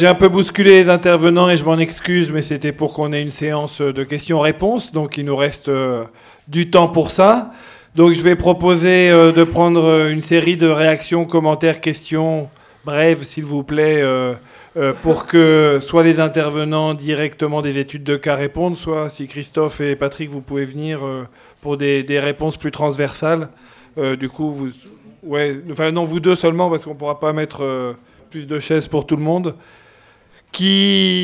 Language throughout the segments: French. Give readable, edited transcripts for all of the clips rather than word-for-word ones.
J'ai un peu bousculé les intervenants et je m'en excuse, mais c'était pour qu'on ait une séance de questions-réponses, donc il nous reste du temps pour ça. Donc je vais proposer de prendre une série de réactions, commentaires, questions brèves, s'il vous plaît, pour que soit les intervenants directement des études de cas répondent, soit si Christophe et Patrick, vous pouvez venir pour des réponses plus transversales. Du coup, vous deux seulement, parce qu'on ne pourra pas mettre plus de chaises pour tout le monde.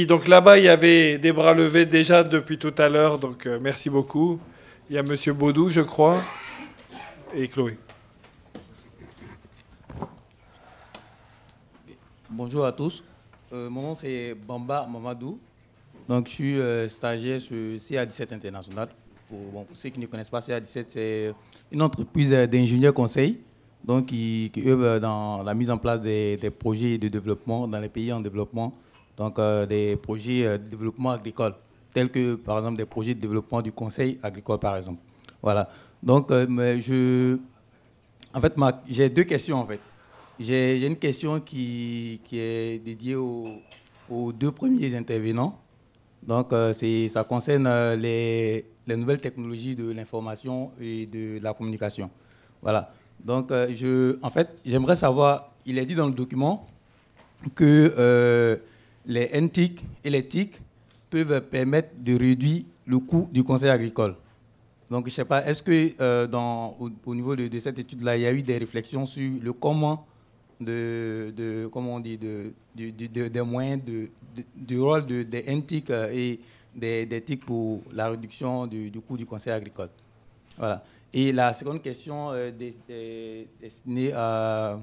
Donc là-bas, il y avait des bras levés déjà depuis tout à l'heure, donc merci beaucoup. Il y a Monsieur Baudou, je crois, et Chloé. Bonjour à tous. Mon nom c'est Bamba Mamadou. Donc je suis stagiaire sur CA17 International. Pour ceux qui ne connaissent pas, CA17, c'est une entreprise d'ingénieurs conseils donc qui œuvre dans la mise en place des projets de développement dans les pays en développement. Donc des projets de développement agricole, tels que par exemple des projets de développement du conseil agricole par exemple. Voilà. Donc j'ai deux questions en fait. J'ai une question qui est dédiée aux deux premiers intervenants. Donc ça concerne les nouvelles technologies de l'information et de la communication. Voilà. Donc j'aimerais savoir, il est dit dans le document que les NTIC et les TIC peuvent permettre de réduire le coût du conseil agricole. Donc, je ne sais pas, est-ce que au niveau de cette étude-là, il y a eu des réflexions sur le comment comment on dit, des moyens, du rôle des NTIC et des TIC pour la réduction du coût du conseil agricole. Voilà. Et la seconde question destinée à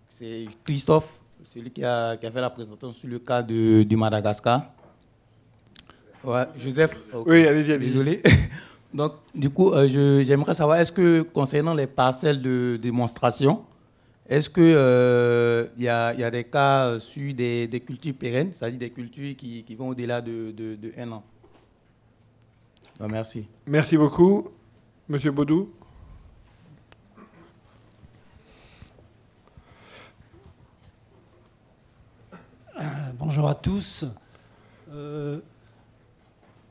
c'est Christophe, celui qui a fait la présentation sur le cas du Madagascar. Ouais, Joseph. Okay. Oui, allez-y. Désolé. Donc, du coup, j'aimerais savoir, est-ce que concernant les parcelles de démonstration, est-ce qu'il y a des cas sur des cultures pérennes, c'est-à-dire des cultures qui vont au-delà de 1 an? Donc, merci. Merci beaucoup. Monsieur Baudou. Bonjour à tous.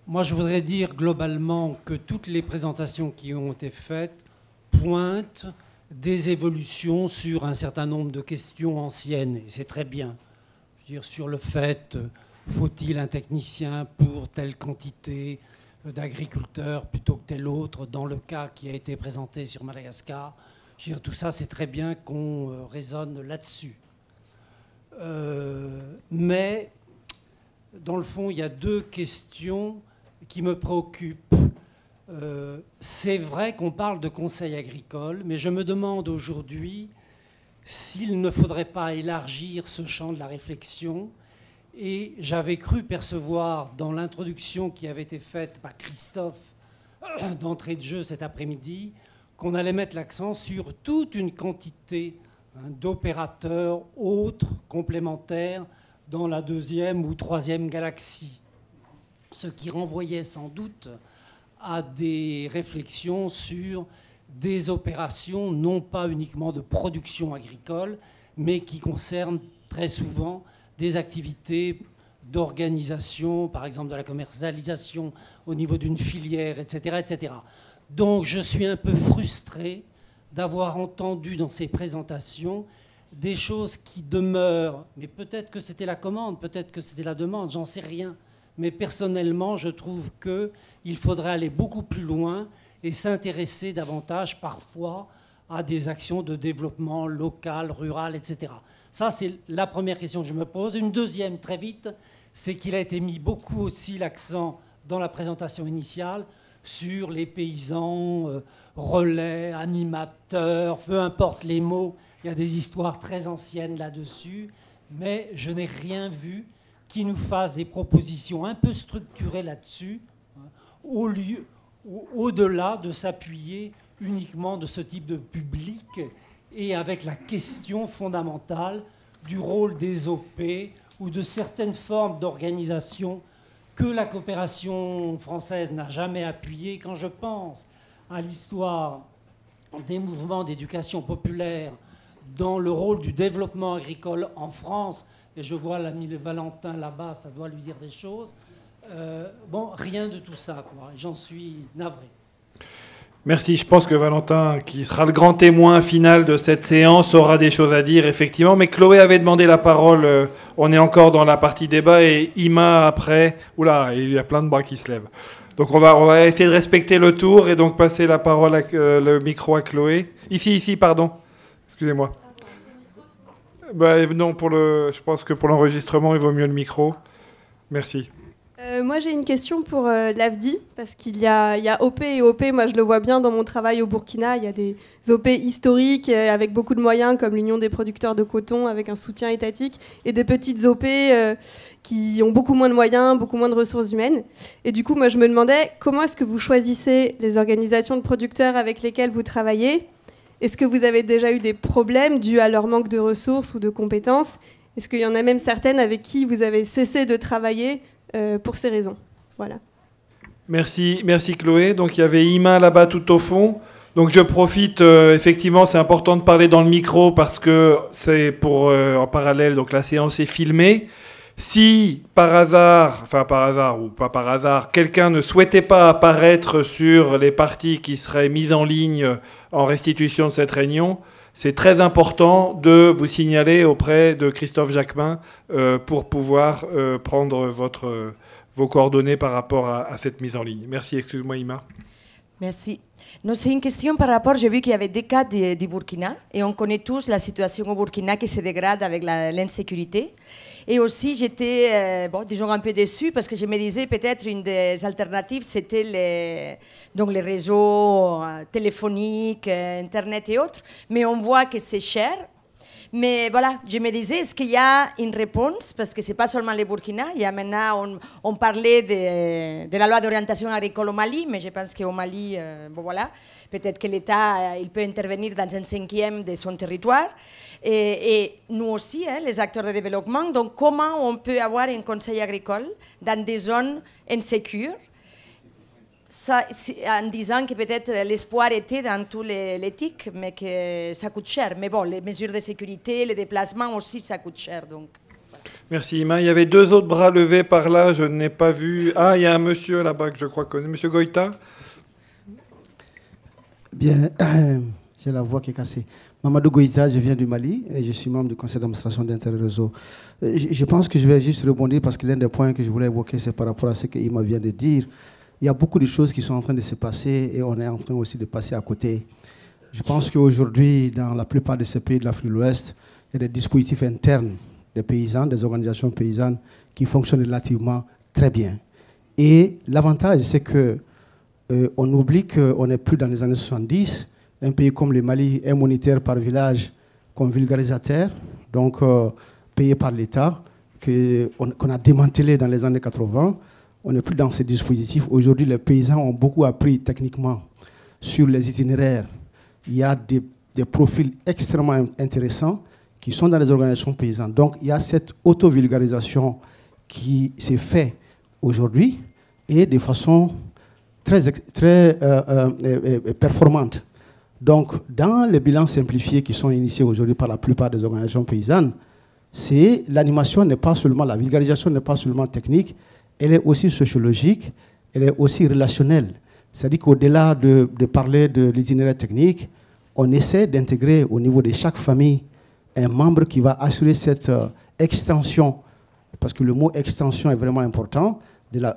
Moi, je voudrais dire globalement que toutes les présentations qui ont été faites pointent des évolutions sur un certain nombre de questions anciennes. Et c'est très bien. Je veux dire, sur le fait, faut-il un technicien pour telle quantité d'agriculteurs plutôt que tel autre, dans le cas qui a été présenté sur Madagascar. Je veux dire, tout ça, c'est très bien qu'on raisonne là-dessus. Mais, dans le fond, il y a deux questions qui me préoccupent. C'est vrai qu'on parle de conseil agricole, mais je me demande aujourd'hui s'il ne faudrait pas élargir ce champ de la réflexion. Et j'avais cru percevoir dans l'introduction qui avait été faite par Christophe d'entrée de jeu cet après-midi qu'on allait mettre l'accent sur toute une quantité d'opérateurs autres, complémentaires, dans la deuxième ou troisième galaxie. Ce qui renvoyait sans doute à des réflexions sur des opérations non pas uniquement de production agricole, mais qui concernent très souvent des activités d'organisation, par exemple de la commercialisation au niveau d'une filière, etc., etc. Donc je suis un peu frustré d'avoir entendu dans ces présentations des choses qui demeurent, mais peut-être que c'était la commande, peut-être que c'était la demande, j'en sais rien. Mais personnellement, je trouve qu'il faudrait aller beaucoup plus loin et s'intéresser davantage parfois à des actions de développement local, rural, etc. Ça, c'est la première question que je me pose. Une deuxième, très vite, c'est qu'il a été mis beaucoup aussi l'accent dans la présentation initiale sur les paysans, relais, animateurs, peu importe les mots. Il y a des histoires très anciennes là-dessus, mais je n'ai rien vu qui nous fasse des propositions un peu structurées là-dessus, au-delà de s'appuyer uniquement de ce type de public et avec la question fondamentale du rôle des OP ou de certaines formes d'organisation que la coopération française n'a jamais appuyées. Quand je pense à l'histoire des mouvements d'éducation populaire dans le rôle du développement agricole en France, et je vois l'ami Valentin là-bas, ça doit lui dire des choses. Bon, rien de tout ça, quoi. J'en suis navré. Merci. Je pense que Valentin, qui sera le grand témoin final de cette séance, aura des choses à dire, effectivement. Mais Chloé avait demandé la parole. On est encore dans la partie débat et Ima après. Oula, il y a plein de bras qui se lèvent. Donc on va essayer de respecter le tour et donc passer la parole, le micro à Chloé. Ici, pardon. Excusez-moi. Non, je pense que pour l'enregistrement, il vaut mieux le micro. Merci. Moi, j'ai une question pour l'AFDI, parce qu'il y a OP et OP. Moi, je le vois bien dans mon travail au Burkina. Il y a des OP historiques avec beaucoup de moyens, comme l'Union des producteurs de coton, avec un soutien étatique, et des petites OP qui ont beaucoup moins de moyens, beaucoup moins de ressources humaines. Et du coup, moi, je me demandais, comment est-ce que vous choisissez les organisations de producteurs avec lesquelles vous travaillez ? Est-ce que vous avez déjà eu des problèmes dus à leur manque de ressources ou de compétences ? Est-ce qu'il y en a même certaines avec qui vous avez cessé de travailler pour ces raisons? Voilà. Merci Chloé. Donc il y avait Ima là-bas tout au fond. Donc je profite, effectivement c'est important de parler dans le micro parce que c'est en parallèle, donc la séance est filmée. Si par hasard ou pas par hasard, quelqu'un ne souhaitait pas apparaître sur les parties qui seraient mises en ligne en restitution de cette réunion, c'est très important de vous signaler auprès de Christophe Jacquemin pour pouvoir prendre vos coordonnées par rapport à cette mise en ligne. Merci, excuse-moi Ima. Merci. Non, c'est une question par rapport, j'ai vu qu'il y avait des cas du Burkina et on connaît tous la situation au Burkina qui se dégrade avec l'insécurité. Et aussi, j'étais, disons, un peu déçue parce que je me disais peut-être une des alternatives, c'était les réseaux téléphoniques, Internet et autres. Mais on voit que c'est cher. Mais voilà, je me disais, est-ce qu'il y a une réponse? Parce que ce n'est pas seulement le Burkina. Il y a maintenant, on parlait de la loi d'orientation agricole au Mali, mais je pense qu'au Mali, voilà, peut-être que l'État il peut intervenir dans un cinquième de son territoire. Et nous aussi, les acteurs de développement. Donc, comment on peut avoir un conseil agricole dans des zones insécures? Ça, en disant que peut-être l'espoir était dans tout l'éthique, mais que ça coûte cher. Mais bon, les mesures de sécurité, les déplacements aussi, ça coûte cher. Donc. Merci Ima. Il y avait deux autres bras levés par là, je n'ai pas vu. Ah, il y a un monsieur là-bas que je crois connaître. Monsieur Goïta. Bien, j'ai la voix qui est cassée. Mamadou Goïta, je viens du Mali et je suis membre du conseil d'administration d'Interréseau. Je pense que je vais juste rebondir parce que l'un des points que je voulais évoquer, c'est par rapport à ce qu'Ima vient de dire. Il y a beaucoup de choses qui sont en train de se passer et on est en train aussi de passer à côté. Je pense qu'aujourd'hui, dans la plupart de ces pays de l'Afrique de l'Ouest, il y a des dispositifs internes des paysans, des organisations paysannes qui fonctionnent relativement très bien. Et l'avantage, c'est qu'on oublie qu'on n'est plus dans les années 70. Un pays comme le Mali est monétaire par village comme vulgarisateur, donc payé par l'État, qu'on a démantelé dans les années 80. On n'est plus dans ces dispositifs. Aujourd'hui, les paysans ont beaucoup appris techniquement sur les itinéraires. Il y a des profils extrêmement intéressants qui sont dans les organisations paysannes. Donc, il y a cette auto-vulgarisation qui s'est faite aujourd'hui et de façon très performante. Donc, dans les bilans simplifiés qui sont initiés aujourd'hui par la plupart des organisations paysannes, l'animation n'est pas seulement, la vulgarisation n'est pas seulement technique, elle est aussi sociologique, elle est aussi relationnelle. C'est-à-dire qu'au-delà de parler de l'itinéraire technique, on essaie d'intégrer au niveau de chaque famille un membre qui va assurer cette extension, parce que le mot extension est vraiment important,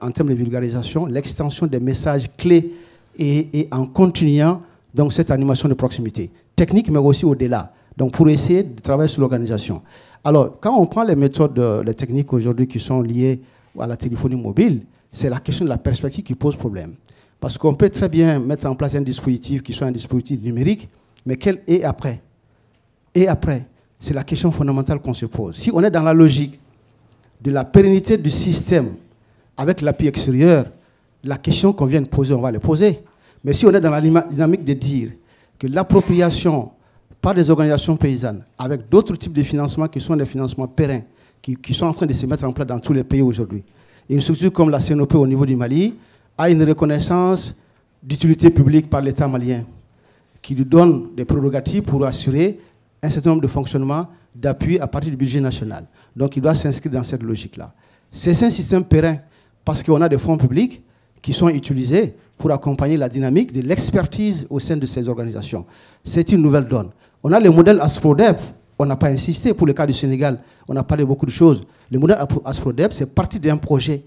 en termes de vulgarisation, l'extension des messages clés et en continuant donc, cette animation de proximité, technique mais aussi au-delà, donc pour essayer de travailler sur l'organisation. Alors, quand on prend les méthodes, les techniques aujourd'hui qui sont liées à la téléphonie mobile, c'est la question de la perspective qui pose problème. Parce qu'on peut très bien mettre en place un dispositif qui soit un dispositif numérique, mais quel est après? Et après, c'est la question fondamentale qu'on se pose. Si on est dans la logique de la pérennité du système avec l'appui extérieur, la question qu'on vient de poser, on va la poser. Mais si on est dans la dynamique de dire que l'appropriation par des organisations paysannes, avec d'autres types de financements qui sont des financements pérennes, qui sont en train de se mettre en place dans tous les pays aujourd'hui. Et une structure comme la CNOP au niveau du Mali a une reconnaissance d'utilité publique par l'État malien qui lui donne des prérogatives pour assurer un certain nombre de fonctionnements d'appui à partir du budget national. Donc il doit s'inscrire dans cette logique-là. C'est un système périn parce qu'on a des fonds publics qui sont utilisés pour accompagner la dynamique de l'expertise au sein de ces organisations. C'est une nouvelle donne. On a le modèle ASPRODEP, on n'a pas insisté pour le cas du Sénégal, on a parlé beaucoup de choses. Le modèle ASPRODEP, c'est parti d'un projet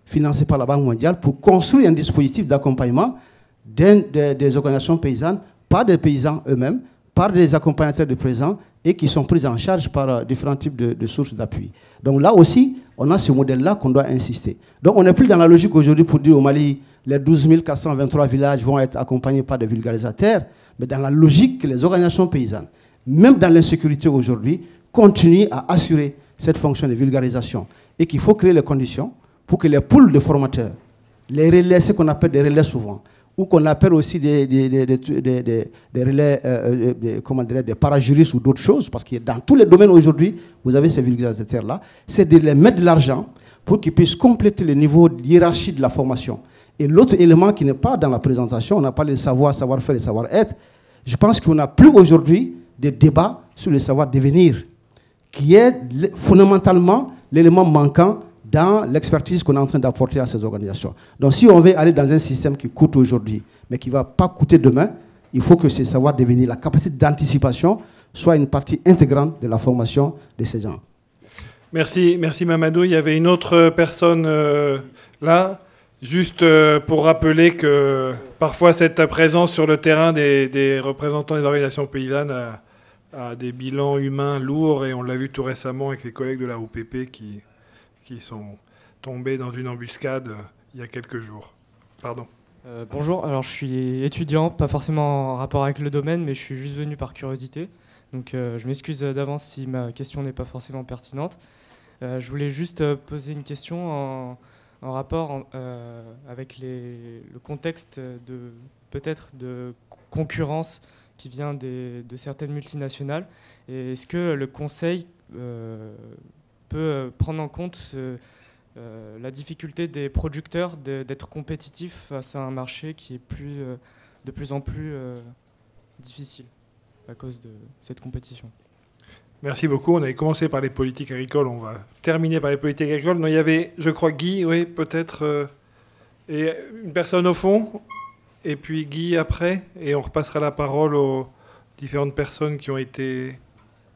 financé par la Banque mondiale pour construire un dispositif d'accompagnement des organisations paysannes, par des paysans eux-mêmes, par des accompagnateurs de présents et qui sont pris en charge par différents types de sources d'appui. Donc là aussi, on a ce modèle-là qu'on doit insister. Donc on n'est plus dans la logique aujourd'hui pour dire au Mali, les 12 423 villages vont être accompagnés par des vulgarisateurs, mais dans la logique que les organisations paysannes, même dans l'insécurité aujourd'hui, continuent à assurer cette fonction de vulgarisation et qu'il faut créer les conditions pour que les poules de formateurs, les relais, ce qu'on appelle des relais souvent, ou qu'on appelle aussi des relais, comment dirais, des parajuristes ou d'autres choses, parce que dans tous les domaines aujourd'hui, vous avez ces vulgarisateurs-là, c'est de les mettre de l'argent pour qu'ils puissent compléter le niveau de hiérarchie de la formation. Et l'autre élément qui n'est pas dans la présentation, on a parlé de savoir, savoir-faire et savoir-être, je pense qu'on n'a plus aujourd'hui des débats sur le savoir-devenir, qui est fondamentalement l'élément manquant dans l'expertise qu'on est en train d'apporter à ces organisations. Donc si on veut aller dans un système qui coûte aujourd'hui, mais qui ne va pas coûter demain, il faut que ce savoir-devenir, la capacité d'anticipation, soit une partie intégrante de la formation de ces gens. Merci Mamadou. Il y avait une autre personne là. Juste pour rappeler que parfois cette présence sur le terrain des représentants des organisations paysannes a des bilans humains lourds, et on l'a vu tout récemment avec les collègues de la OPP qui sont tombés dans une embuscade il y a quelques jours. Pardon. Bonjour, alors je suis étudiant, pas forcément en rapport avec le domaine, mais je suis juste venu par curiosité. Donc je m'excuse d'avance si ma question n'est pas forcément pertinente. Je voulais juste poser une question en rapport avec le contexte peut-être de concurrence qui vient de certaines multinationales. Et est-ce que le Conseil peut prendre en compte la difficulté des producteurs d'être compétitifs face à un marché qui est de plus en plus difficile à cause de cette compétition? Merci beaucoup. On avait commencé par les politiques agricoles, on va terminer par les politiques agricoles. Non, il y avait, je crois, Guy, oui, peut-être, et une personne au fond, et puis Guy après, et on repassera la parole aux différentes personnes qui ont été...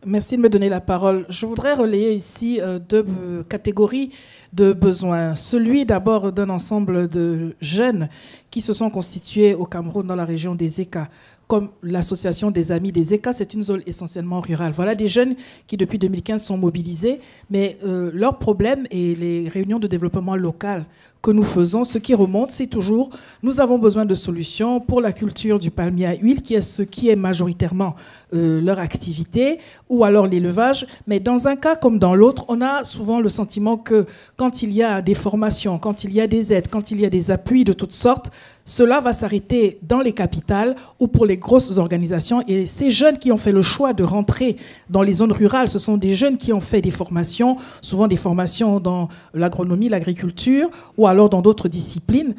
Merci de me donner la parole. Je voudrais relayer ici deux catégories de besoins. Celui d'abord d'un ensemble de jeunes qui se sont constitués au Cameroun dans la région des ECA, comme l'association des amis des ECA, c'est une zone essentiellement rurale. Voilà des jeunes qui depuis 2015 sont mobilisés, mais leur problème et les réunions de développement local que nous faisons, ce qui remonte, c'est toujours, nous avons besoin de solutions pour la culture du palmier à huile, qui est ce qui est majoritairement leur activité, ou alors l'élevage. Mais dans un cas comme dans l'autre, on a souvent le sentiment que quand il y a des formations, quand il y a des aides, quand il y a des appuis de toutes sortes, cela va s'arrêter dans les capitales ou pour les grosses organisations. Et ces jeunes qui ont fait le choix de rentrer dans les zones rurales, ce sont des jeunes qui ont fait des formations, souvent des formations dans l'agronomie, l'agriculture, ou alors dans d'autres disciplines,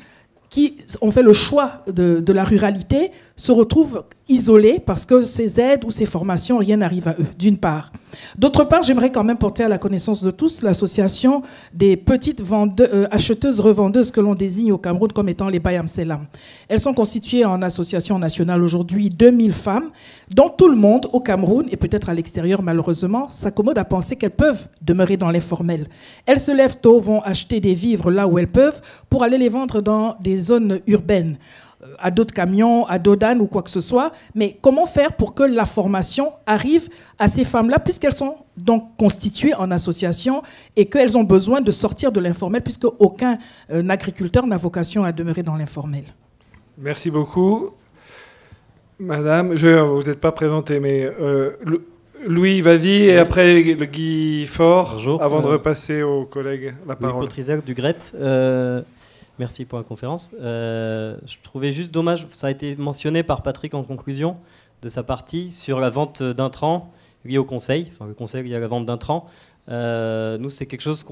qui ont fait le choix de la ruralité, se retrouvent isolés parce que ces aides ou ces formations, rien n'arrive à eux, d'une part. D'autre part, j'aimerais quand même porter à la connaissance de tous l'association des petites acheteuses-revendeuses que l'on désigne au Cameroun comme étant les Bayam Selam. Elles sont constituées en association nationale aujourd'hui 2000 femmes, dont tout le monde au Cameroun, et peut-être à l'extérieur malheureusement, s'accommode à penser qu'elles peuvent demeurer dans l'informel. Elles se lèvent tôt, vont acheter des vivres là où elles peuvent pour aller les vendre dans des zones urbaines, à d'autres camions, à dos d'âne ou quoi que ce soit. Mais comment faire pour que la formation arrive à ces femmes-là, puisqu'elles sont donc constituées en association et qu'elles ont besoin de sortir de l'informel, puisque aucun agriculteur n'a vocation à demeurer dans l'informel. Merci beaucoup. Madame, vous n'êtes pas présentée, mais Louis, vas-y, et après le Guy Fort, bonjour, avant de repasser aux collègues la parole. Louis Potrisac du GRET. Merci pour la conférence. Je trouvais juste dommage, ça a été mentionné par Patrick en conclusion de sa partie, sur la vente d'intrants liée au conseil, enfin le conseil lié à la vente d'intrants. Nous, c'est quelque chose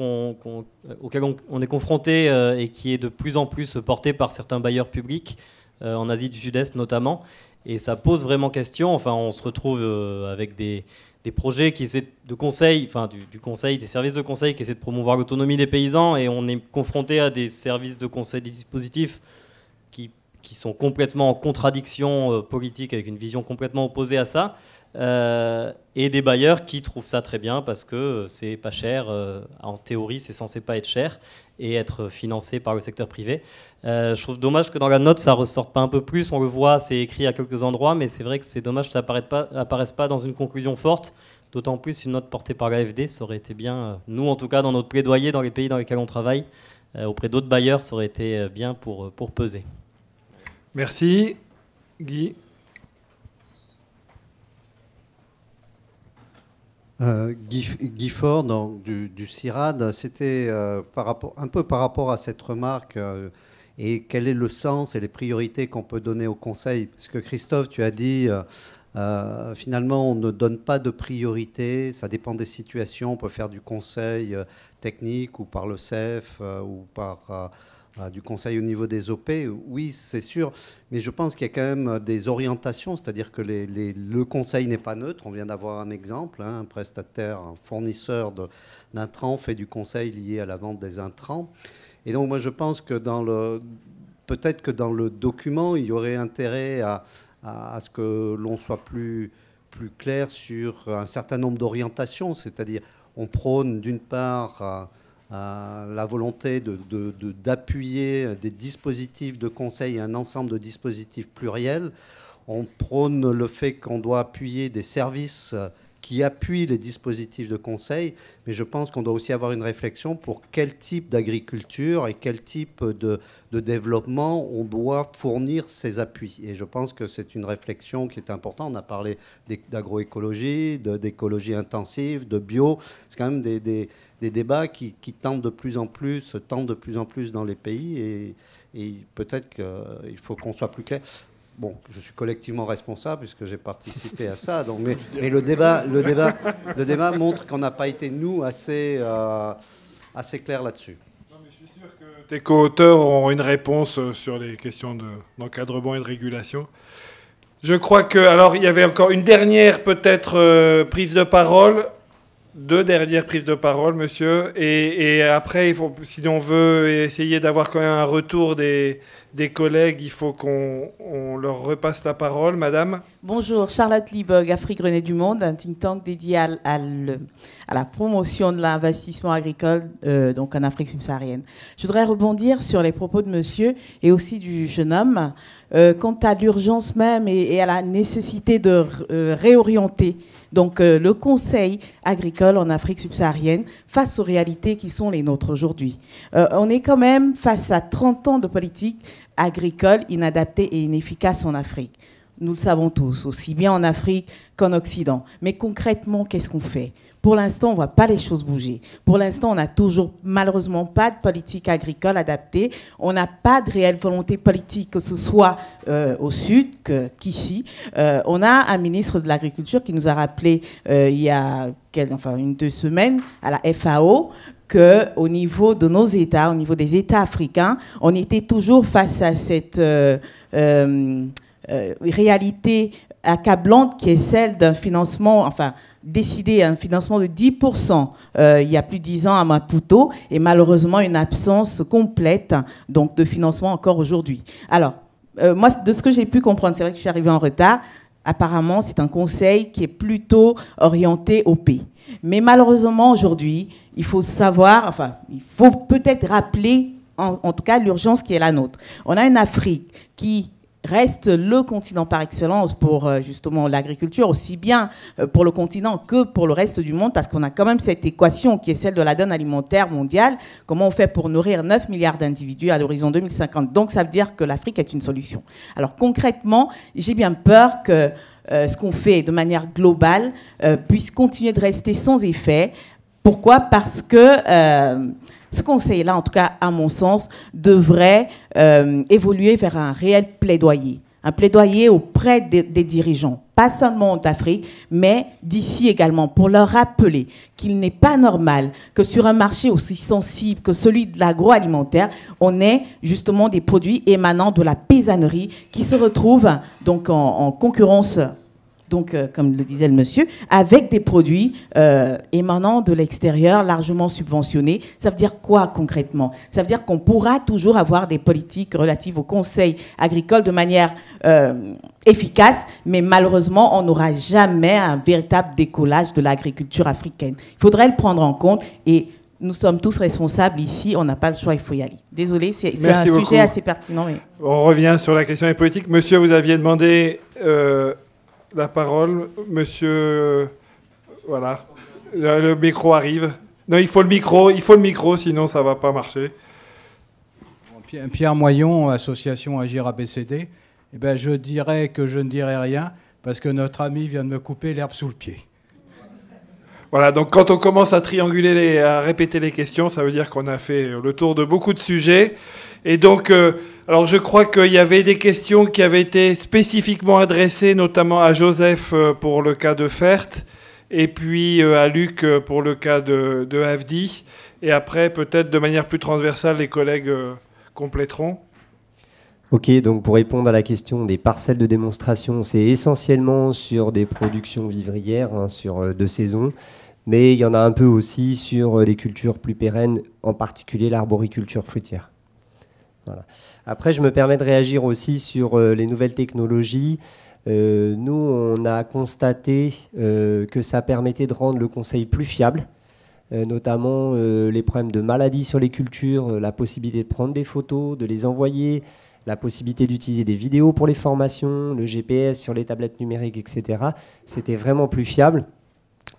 auquel on est confronté et qui est de plus en plus porté par certains bailleurs publics en Asie du Sud-Est notamment. Et ça pose vraiment question. Enfin, on se retrouve avec des projets qui essaient de conseil, enfin du conseil, des services de conseil qui essaient de promouvoir l'autonomie des paysans, et on est confronté à des services de conseil, des dispositifs qui sont complètement en contradiction politique, avec une vision complètement opposée à ça, et des bailleurs qui trouvent ça très bien parce que c'est pas cher, en théorie c'est censé pas être cher, et être financé par le secteur privé. Je trouve dommage que dans la note ça ressorte pas un peu plus, on le voit, c'est écrit à quelques endroits, mais c'est vrai que c'est dommage que ça apparaisse pas dans une conclusion forte, d'autant plus une note portée par l'AFD, ça aurait été bien, nous en tout cas dans notre plaidoyer, dans les pays dans lesquels on travaille, auprès d'autres bailleurs, ça aurait été bien pour peser. Merci. Guy. Guy Ford du CIRAD, c'était un peu par rapport à cette remarque et quel est le sens et les priorités qu'on peut donner au Conseil. Parce que Christophe, tu as dit finalement on ne donne pas de priorité, ça dépend des situations, on peut faire du conseil technique ou par le CEF ou par... du conseil au niveau des OP, oui, c'est sûr, mais je pense qu'il y a quand même des orientations, c'est-à-dire que le conseil n'est pas neutre. On vient d'avoir un exemple, hein, un prestataire, un fournisseur d'intrants fait du conseil lié à la vente des intrants. Et donc moi je pense que peut-être que dans le document, il y aurait intérêt à ce que l'on soit plus clair sur un certain nombre d'orientations, c'est-à-dire on prône d'une part... la volonté d'appuyer des dispositifs de conseil, un ensemble de dispositifs pluriels. On prône le fait qu'on doit appuyer des services qui appuient les dispositifs de conseil, mais je pense qu'on doit aussi avoir une réflexion pour quel type d'agriculture et quel type de développement on doit fournir ces appuis. Et je pense que c'est une réflexion qui est importante. On a parlé d'agroécologie, d'écologie intensive, de bio. C'est quand même des débats qui tendent de plus en plus dans les pays, et peut-être qu'il faut qu'on soit plus clair. Bon, je suis collectivement responsable puisque j'ai participé à ça. Donc, mais le débat montre qu'on n'a pas été, nous, assez clair là-dessus. Non, mais je suis sûr que tes co-auteurs auront une réponse sur les questions d'encadrement et de régulation. Je crois que... Alors, il y avait encore une dernière, peut-être, prise de parole. 2 dernières prises de parole, monsieur. Et après, si on veut essayer d'avoir quand même un retour des collègues, il faut qu'on leur repasse la parole. Madame. Bonjour, Charlotte Liebog, Afrique Renée du Monde, un think tank dédié à la promotion de l'investissement agricole donc en Afrique subsaharienne. Je voudrais rebondir sur les propos de monsieur et aussi du jeune homme quant à l'urgence même et à la nécessité de réorienter donc le Conseil agricole en Afrique subsaharienne face aux réalités qui sont les nôtres aujourd'hui. On est quand même face à 30 ans de politique agricole inadaptée et inefficace en Afrique. Nous le savons tous, aussi bien en Afrique qu'en Occident. Mais concrètement, qu'est-ce qu'on fait ? Pour l'instant, on ne voit pas les choses bouger. Pour l'instant, on n'a toujours malheureusement pas de politique agricole adaptée. On n'a pas de réelle volonté politique, que ce soit au sud qu'ici. On a un ministre de l'Agriculture qui nous a rappelé il y a 2 semaines à la FAO qu'au niveau de nos États, au niveau des États africains, on était toujours face à cette réalité accablante qui est celle d'un financement, décidé un financement de 10% il y a plus de 10 ans à Maputo, et malheureusement une absence complète donc, de financement encore aujourd'hui. Alors, moi, de ce que j'ai pu comprendre, c'est vrai que je suis arrivée en retard, apparemment c'est un conseil qui est plutôt orienté au pays. Mais malheureusement aujourd'hui, il faut savoir, il faut peut-être rappeler en tout cas l'urgence qui est la nôtre. On a une Afrique qui reste le continent par excellence pour justement l'agriculture, aussi bien pour le continent que pour le reste du monde, parce qu'on a quand même cette équation qui est celle de la donne alimentaire mondiale. Comment on fait pour nourrir 9 milliards d'individus à l'horizon 2050? Donc ça veut dire que l'Afrique est une solution. Alors concrètement, j'ai bien peur que ce qu'on fait de manière globale puisse continuer de rester sans effet. Pourquoi? Parce que ce conseil-là, en tout cas à mon sens, devrait évoluer vers un réel plaidoyer. Un plaidoyer auprès des dirigeants, pas seulement d'Afrique, mais d'ici également, pour leur rappeler qu'il n'est pas normal que sur un marché aussi sensible que celui de l'agroalimentaire, on ait justement des produits émanant de la paysannerie qui se retrouvent donc en concurrence, donc, comme le disait le monsieur, avec des produits émanant de l'extérieur, largement subventionnés. Ça veut dire quoi concrètement? Ça veut dire qu'on pourra toujours avoir des politiques relatives au conseil agricole de manière efficace, mais malheureusement, on n'aura jamais un véritable décollage de l'agriculture africaine. Il faudrait le prendre en compte et nous sommes tous responsables ici, on n'a pas le choix, il faut y aller. Désolé, c'est un sujet assez pertinent. Mais... On revient sur la question des politiques. Monsieur, vous aviez demandé... la parole, monsieur, voilà, le micro arrive. Non, il faut le micro, sinon ça va pas marcher. Pierre Moyon, association Agir ABCD. Eh ben, je dirais que je ne dirai rien parce que notre ami vient de me couper l'herbe sous le pied. Voilà, donc quand on commence à trianguler, à répéter les questions, ça veut dire qu'on a fait le tour de beaucoup de sujets. Et donc, alors je crois qu'il y avait des questions qui avaient été spécifiquement adressées, notamment à Joseph pour le cas de Fert, et puis à Luc pour le cas de Avdi. Et après, peut-être de manière plus transversale, les collègues compléteront. Ok, donc pour répondre à la question des parcelles de démonstration, c'est essentiellement sur des productions vivrières, hein, sur 2 saisons. Mais il y en a un peu aussi sur des cultures plus pérennes, en particulier l'arboriculture fruitière. Voilà. Après, je me permets de réagir aussi sur les nouvelles technologies. Nous, on a constaté que ça permettait de rendre le conseil plus fiable, notamment les problèmes de maladies sur les cultures, la possibilité de prendre des photos, de les envoyer, la possibilité d'utiliser des vidéos pour les formations, le GPS sur les tablettes numériques, etc. C'était vraiment plus fiable.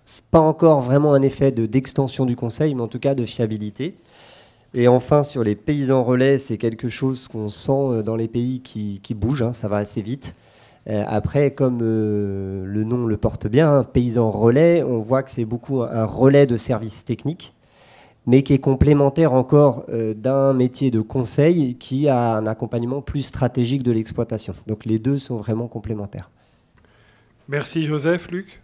C'est pas encore vraiment un effet d'extension du conseil, mais en tout cas de fiabilité. Et enfin, sur les paysans relais, c'est quelque chose qu'on sent dans les pays qui bougent, hein, ça va assez vite. Après, comme le nom le porte bien, hein, paysan relais, on voit que c'est beaucoup un relais de services techniques, mais qui est complémentaire encore d'un métier de conseil qui a un accompagnement plus stratégique de l'exploitation. Donc les deux sont vraiment complémentaires. Merci Joseph. Luc ?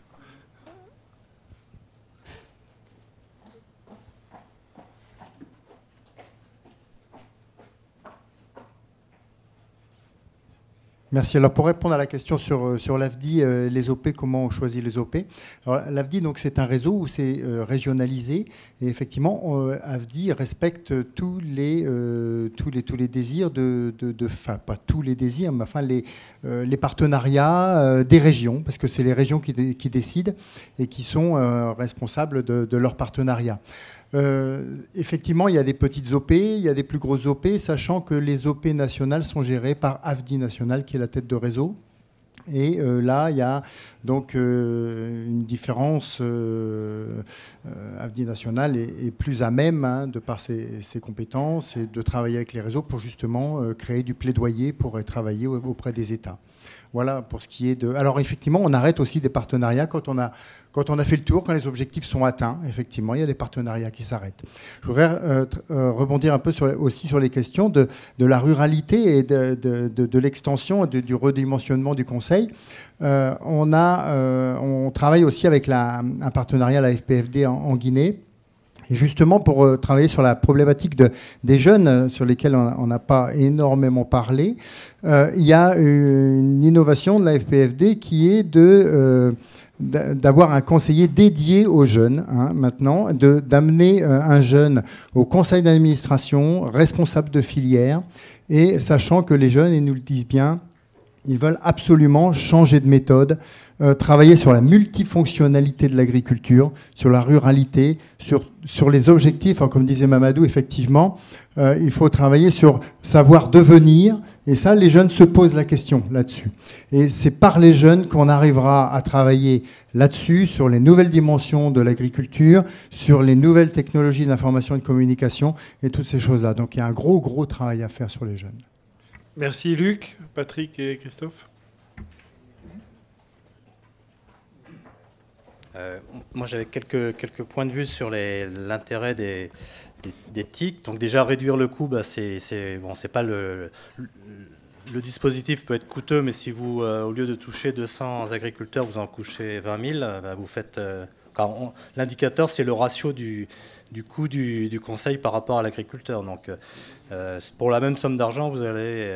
Merci. Alors pour répondre à la question sur l'AFDI, les OP, comment on choisit les OP? Alors l'AFDI, donc c'est un réseau où c'est régionalisé et effectivement AFDI respecte tous les désirs enfin pas tous les désirs, mais enfin les partenariats des régions, parce que c'est les régions qui décident et qui sont responsables de leur partenariat. Effectivement, il y a des petites OP, il y a des plus grosses OP, sachant que les OP nationales sont gérées par AFDI National, qui est la tête de réseau. Et là, il y a donc une différence. AFDI National est plus à même, de par ses compétences, et de travailler avec les réseaux pour justement créer du plaidoyer pour travailler auprès des États. Voilà pour ce qui est de... Alors effectivement, on arrête aussi des partenariats quand on a fait le tour, quand les objectifs sont atteints. Effectivement, il y a des partenariats qui s'arrêtent. Je voudrais rebondir un peu aussi sur les questions de la ruralité et de l'extension, du redimensionnement du conseil. On travaille aussi avec un partenariat, la FPFD en Guinée. Et justement, pour travailler sur la problématique des jeunes, sur lesquels on n'a pas énormément parlé, il y a une innovation de la FPFD qui est d'avoir un conseiller dédié aux jeunes, maintenant, d'amener un jeune au conseil d'administration, responsable de filière, et sachant que les jeunes, ils nous le disent bien, ils veulent absolument changer de méthode, travailler sur la multifonctionnalité de l'agriculture, sur la ruralité, sur les objectifs. Alors, comme disait Mamadou, effectivement, il faut travailler sur savoir devenir. Et ça, les jeunes se posent la question là-dessus. Et c'est par les jeunes qu'on arrivera à travailler là-dessus, sur les nouvelles dimensions de l'agriculture, sur les nouvelles technologies de l'information et de communication, et toutes ces choses-là. Donc il y a un gros travail à faire sur les jeunes. Merci Luc, Patrick et Christophe. Moi, j'avais quelques points de vue sur l'intérêt des TIC. Donc déjà, réduire le coût, c'est pas le dispositif peut être coûteux, mais si vous, au lieu de toucher 200 agriculteurs, vous en touchez 20 000, bah, vous faites... l'indicateur, c'est le ratio du coût du conseil par rapport à l'agriculteur. Donc, pour la même somme d'argent, vous allez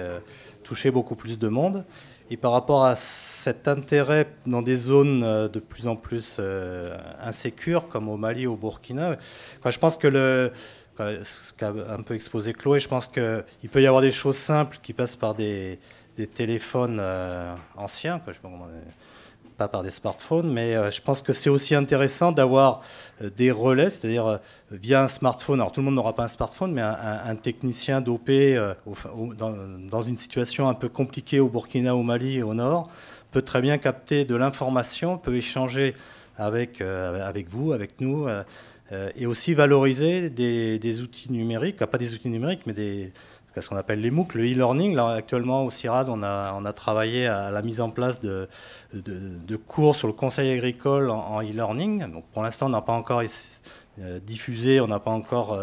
toucher beaucoup plus de monde. Et par rapport à cet intérêt dans des zones de plus en plus insécures, comme au Mali, au Burkina, je pense que ce qu'a un peu exposé Chloé, je pense qu'il peut y avoir des choses simples qui passent par des téléphones anciens, pas par des smartphones, mais je pense que c'est aussi intéressant d'avoir des relais, c'est-à-dire via un smartphone. Alors tout le monde n'aura pas un smartphone, mais un technicien d'OP dans une situation un peu compliquée au Burkina, au Mali et au Nord peut très bien capter de l'information, peut échanger avec vous, avec nous, et aussi valoriser des outils numériques, pas des outils numériques, mais ce qu'on appelle les MOOC, le e-learning. Là, actuellement, au CIRAD, on a travaillé à la mise en place de cours sur le conseil agricole en e-learning. Donc, pour l'instant, on n'a pas encore diffusé, on n'a pas encore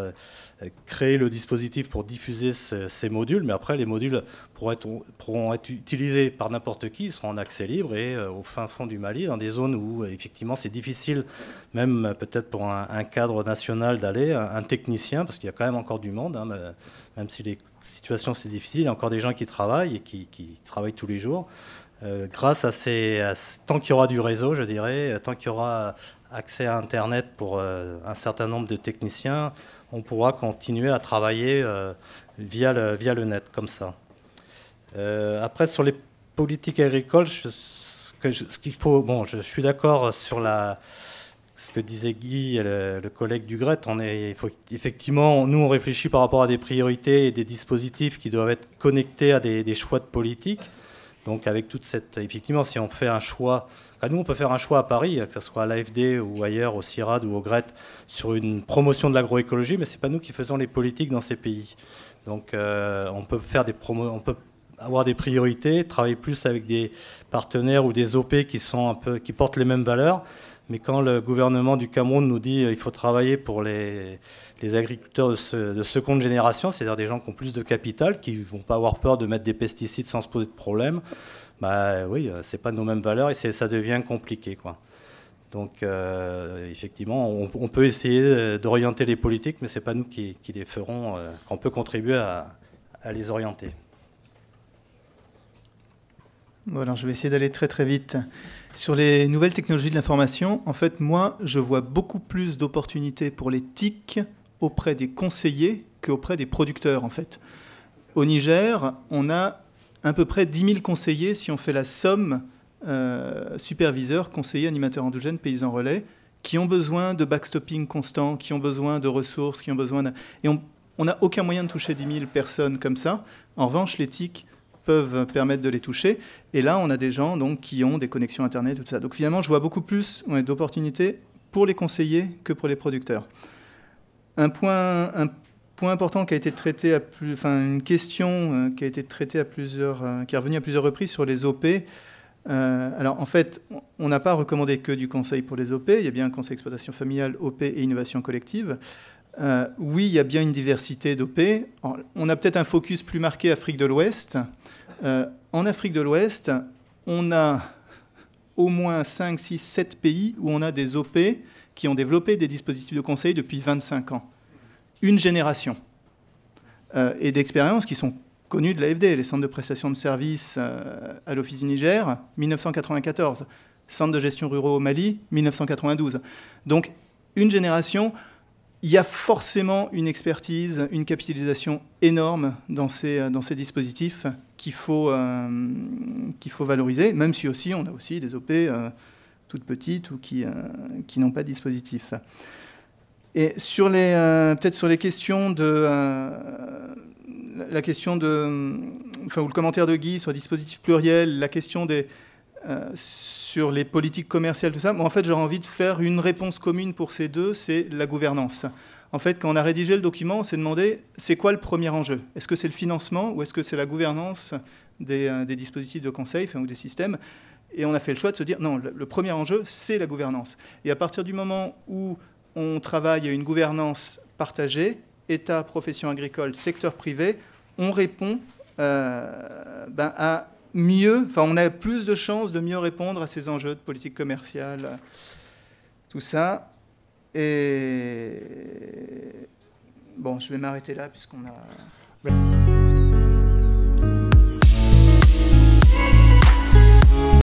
créé le dispositif pour diffuser ces modules, mais après, les modules pourront être utilisés par n'importe qui, ils seront en accès libre et au fin fond du Mali, dans des zones où, effectivement, c'est difficile, même peut-être pour un cadre national d'aller, un technicien, parce qu'il y a quand même encore du monde, hein, même si les situations c'est difficile, il y a encore des gens qui travaillent et qui travaillent tous les jours. Grâce tant qu'il y aura du réseau, je dirais, tant qu'il y aura accès à Internet pour un certain nombre de techniciens, on pourra continuer à travailler via le net, comme ça. Après, sur les politiques agricoles, je suis d'accord sur ce que disait Guy, le collègue du GRET. Effectivement, nous, on réfléchit par rapport à des priorités et des dispositifs qui doivent être connectés à des choix de politique. Donc, avec toute cette... Effectivement, si on fait un choix... nous, on peut faire un choix à Paris, que ce soit à l'AFD ou ailleurs, au CIRAD ou au GRET, sur une promotion de l'agroécologie, mais ce n'est pas nous qui faisons les politiques dans ces pays. Donc, on peut faire on peut avoir des priorités, travailler plus avec des partenaires ou des OP qui portent les mêmes valeurs. Mais quand le gouvernement du Cameroun nous dit qu'il faut travailler pour les agriculteurs de seconde génération, c'est-à-dire des gens qui ont plus de capital, qui ne vont pas avoir peur de mettre des pesticides sans se poser de problème, bah oui, ce n'est pas nos mêmes valeurs et ça devient compliqué, quoi. Donc, effectivement, on peut essayer d'orienter les politiques, mais ce n'est pas nous qui les ferons, qu'on peut contribuer à les orienter. Voilà, je vais essayer d'aller très très vite. Sur les nouvelles technologies de l'information, en fait, moi, je vois beaucoup plus d'opportunités pour les TIC auprès des conseillers qu'auprès des producteurs, en fait. Au Niger, on a à peu près 10 000 conseillers, si on fait la somme superviseurs, conseillers, animateurs endogènes, paysans relais, qui ont besoin de backstopping constant, qui ont besoin de ressources, qui ont besoin de... Et on n'a aucun moyen de toucher 10 000 personnes comme ça. En revanche, les TIC peuvent permettre de les toucher. Et là, on a des gens donc, qui ont des connexions Internet, tout ça. Donc finalement, je vois beaucoup plus d'opportunités pour les conseillers que pour les producteurs. Un point important qui a été traité une question qui a été traitée qui est revenue à plusieurs reprises sur les OP. Alors en fait, on n'a pas recommandé que du conseil pour les OP. Il y a bien un conseil exploitation familiale, OP et innovation collective. Oui, il y a bien une diversité d'OP. On a peut-être un focus plus marqué Afrique de l'Ouest. En Afrique de l'Ouest, on a au moins 5, 6, 7 pays où on a des OP qui ont développé des dispositifs de conseil depuis 25 ans. Une génération. Et d'expériences qui sont connues de l'AFD, les centres de prestation de services à l'Office du Niger, 1994. Centre de gestion ruraux au Mali, 1992. Donc, une génération... Il y a forcément une expertise, une capitalisation énorme dans ces dispositifs qu'il faut valoriser, même si aussi on a aussi des OP toutes petites ou qui n'ont pas de dispositif. Et peut-être sur les questions la question ou le commentaire de Guy sur les dispositifs pluriels, la question sur les politiques commerciales, tout ça, en fait, j'aurais envie de faire une réponse commune pour ces deux, c'est la gouvernance. En fait, quand on a rédigé le document, on s'est demandé, c'est quoi le premier enjeu? Est-ce que c'est le financement ou est-ce que c'est la gouvernance des dispositifs de conseil ou des systèmes? Et on a fait le choix de se dire, non, le premier enjeu, c'est la gouvernance. Et à partir du moment où on travaille à une gouvernance partagée, État, profession agricole, secteur privé, on répond on a plus de chances de mieux répondre à ces enjeux de politique commerciale, tout ça. Et bon, je vais m'arrêter là puisqu'on a...